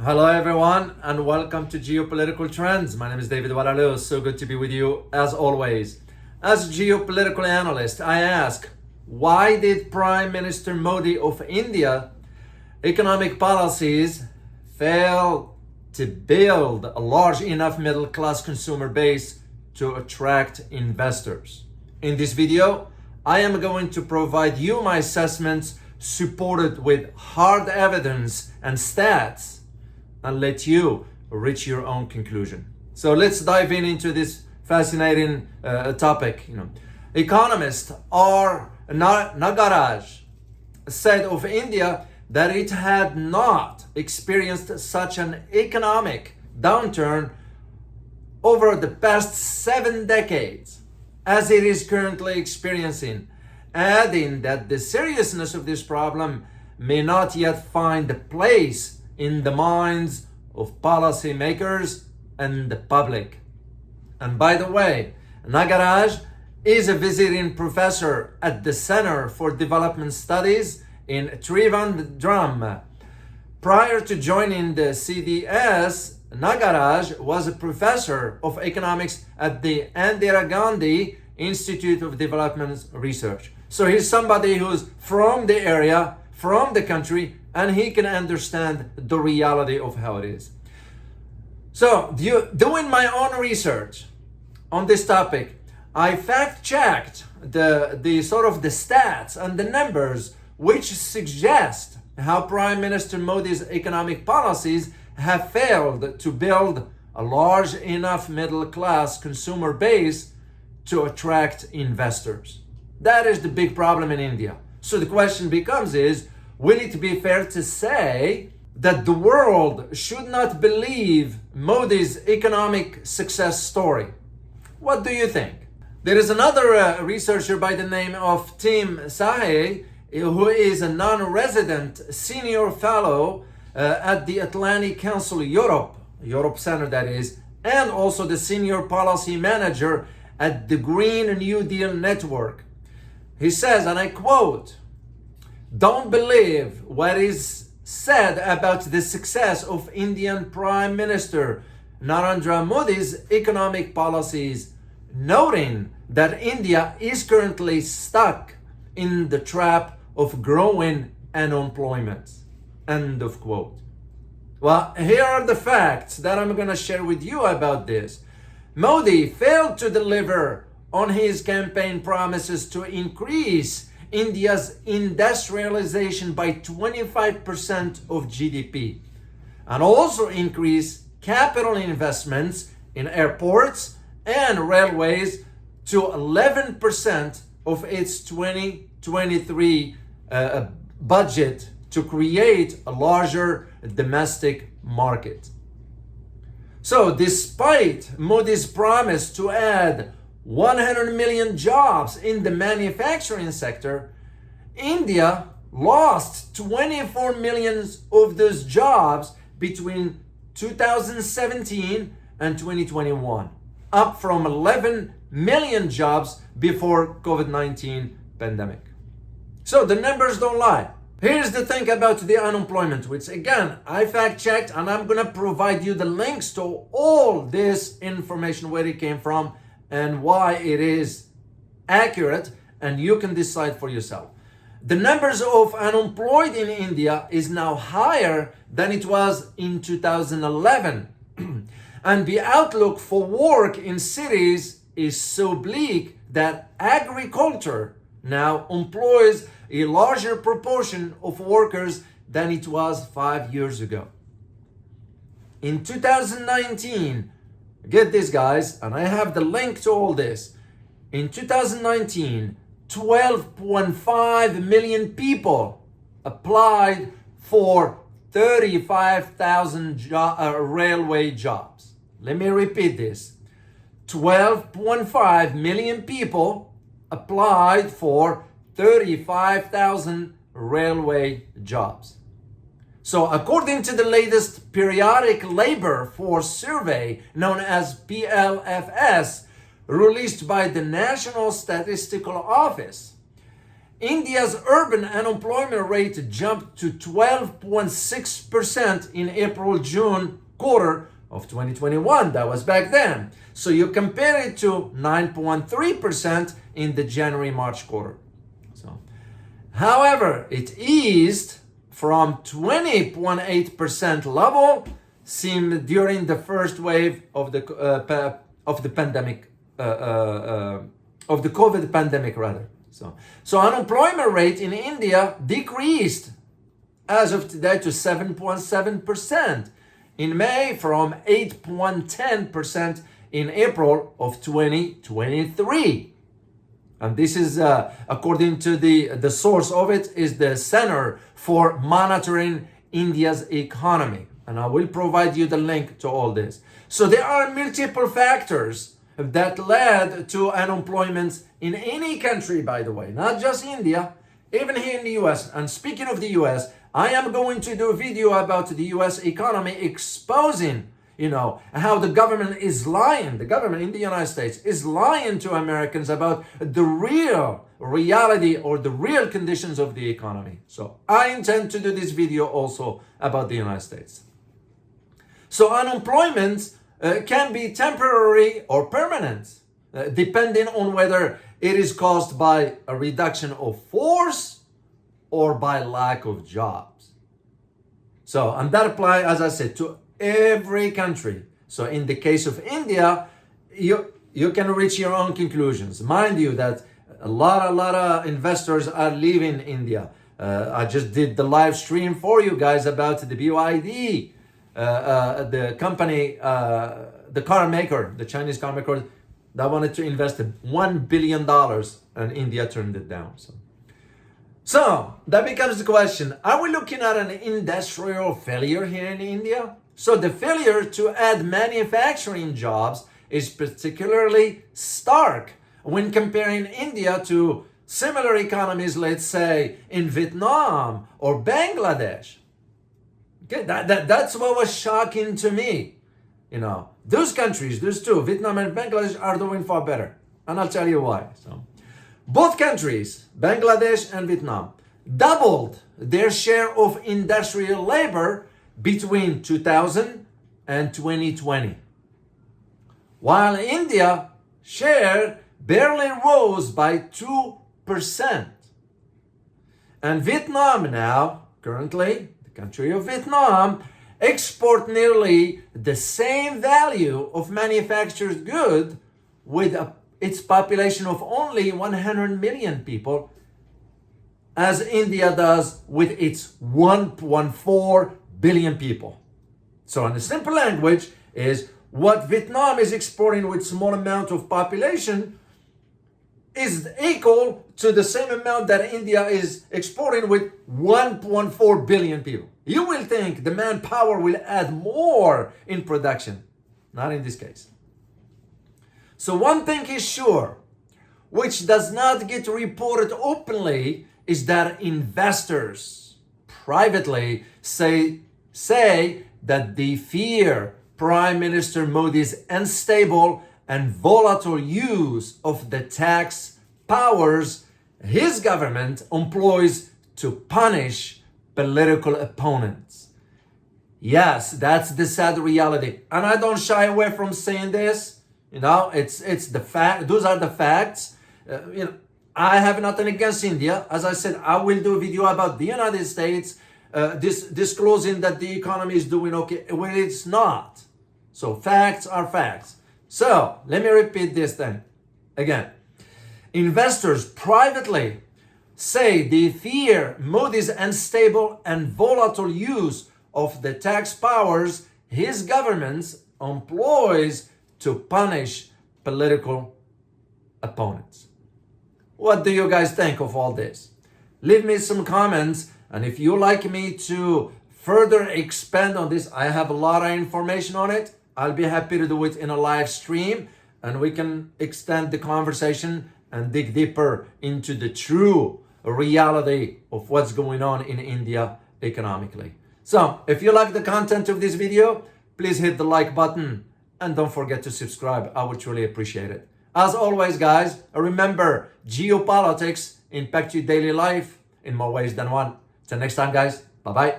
Hello everyone and welcome to Geopolitical Trends. My name is David Oualaalou. So good to be with you as always. As a geopolitical analyst, I ask, why did Prime Minister Modi of India economic policies fail to build a large enough middle-class consumer base to attract investors? In this video, I am going to provide you my assessments supported with hard evidence and stats and let you reach your own conclusion. So let's dive into this fascinating topic. Economist R. Nagaraj said of India that it had not experienced such an economic downturn over the past 7 decades as it is currently experiencing, adding that the seriousness of this problem may not yet find a place in the minds of policymakers and the public. And by the way, Nagaraj is a visiting professor at the Center for Development Studies in Trivandrum. Prior to joining the CDS, Nagaraj was a professor of economics at the Indira Gandhi Institute of Development Research. So he's somebody who's from the area, from the country, and he can understand the reality of how it is. So, doing my own research on this topic, I fact-checked the sort of the stats and the numbers which suggest how Prime Minister Modi's economic policies have failed to build a large enough middle-class consumer base to attract investors. That is the big problem in India. So the question becomes will it be fair to say that the world should not believe Modi's economic success story? What do you think? There is another researcher by the name of Tim Sahay, who is a non-resident senior fellow at the Atlantic Council Europe Center that is, and also the senior policy manager at the Green New Deal Network. He says, and I quote, "Don't believe what is said about the success of Indian Prime Minister Narendra Modi's economic policies, noting that India is currently stuck in the trap of growing unemployment." End of quote. Well, here are the facts that I'm going to share with you about this. Modi failed to deliver on his campaign promises to increase India's industrialization by 25% of GDP, and also increase capital investments in airports and railways to 11% of its 2023 budget to create a larger domestic market. So despite Modi's promise to add 100 million jobs in the manufacturing sector, India lost 24 million of those jobs between 2017 and 2021, up from 11 million jobs before COVID-19 pandemic. So the numbers don't lie. Here's the thing about the unemployment, which again, I fact-checked, and I'm gonna provide you the links to all this information, where it came from and why it is accurate, and you can decide for yourself. The numbers of unemployed in India is now higher than it was in 2011. And the outlook for work in cities is so bleak that agriculture now employs a larger proportion of workers than it was 5 years ago. In 2019, get this guys, and I have the link to all this. In 2019, 12.5 million people applied for 35,000 railway jobs. Let me repeat this. 12.5 million people applied for 35,000 railway jobs. So according to the latest periodic labor force survey known as PLFS, released by the National Statistical Office, India's urban unemployment rate jumped to 12.6% in April-June quarter of 2021. That was back then. So you compare it to 9.3% in the January-March quarter. So, however, it eased from 20.8% level seen during the first wave of the pandemic, of the COVID pandemic rather. So unemployment rate in India decreased as of today to 7.7% in May from 8.10% in April of 2023. And this is, according to the source of it, is the Center for Monitoring India's Economy. And I will provide you the link to all this. So there are multiple factors that led to unemployment in any country, by the way, not just India, even here in the US. And speaking of the US, I am going to do a video about the US economy exposing, how the government is lying. The government in the United States is lying to Americans about the real reality or the real conditions of the economy. So I intend to do this video also about the United States. So unemployment can be temporary or permanent, depending on whether it is caused by a reduction of force or by lack of jobs. So, and that applies, as I said, to every country. So in the case of India, you can reach your own conclusions. Mind you that a lot of investors are leaving India. I just did the live stream for you guys about the BYD, the company, the car maker, the Chinese car maker that wanted to invest $1 billion and India turned it down. So that becomes the question, are we looking at an industrial failure here in India? So the failure to add manufacturing jobs is particularly stark when comparing India to similar economies, let's say in Vietnam or Bangladesh. Okay, that's what was shocking to me. Those countries, those two, Vietnam and Bangladesh, are doing far better. And I'll tell you why. So, both countries, Bangladesh and Vietnam, doubled their share of industrial labor between 2000 and 2020. While India share barely rose by 2%. And Vietnam now, currently, the country of Vietnam, export nearly the same value of manufactured goods with its population of only 100 million people as India does with its 1.4 billion people. So in a simple language is what Vietnam is exporting with small amount of population is equal to the same amount that India is exporting with 1.4 billion people. You will think the manpower will add more in production. Not in this case. So one thing is sure, which does not get reported openly, is that investors privately say that they fear Prime Minister Modi's unstable and volatile use of the tax powers his government employs to punish political opponents. Yes, that's the sad reality. And I don't shy away from saying this. It's the fact. Those are the facts. I have nothing against India. As I said, I will do a video about the United States disclosing that the economy is doing okay when it's not. So facts are facts. So let me repeat this then again. Investors privately say they fear Modi's unstable and volatile use of the tax powers his government employs to punish political opponents. What do you guys think of all this? Leave me some comments, and if you like me to further expand on this, I have a lot of information on it. I'll be happy to do it in a live stream, and we can extend the conversation and dig deeper into the true reality of what's going on in India economically. So if you like the content of this video, please hit the like button and don't forget to subscribe. I would truly appreciate it. As always, guys, remember, geopolitics impact your daily life in more ways than one. Till next time, guys. Bye bye.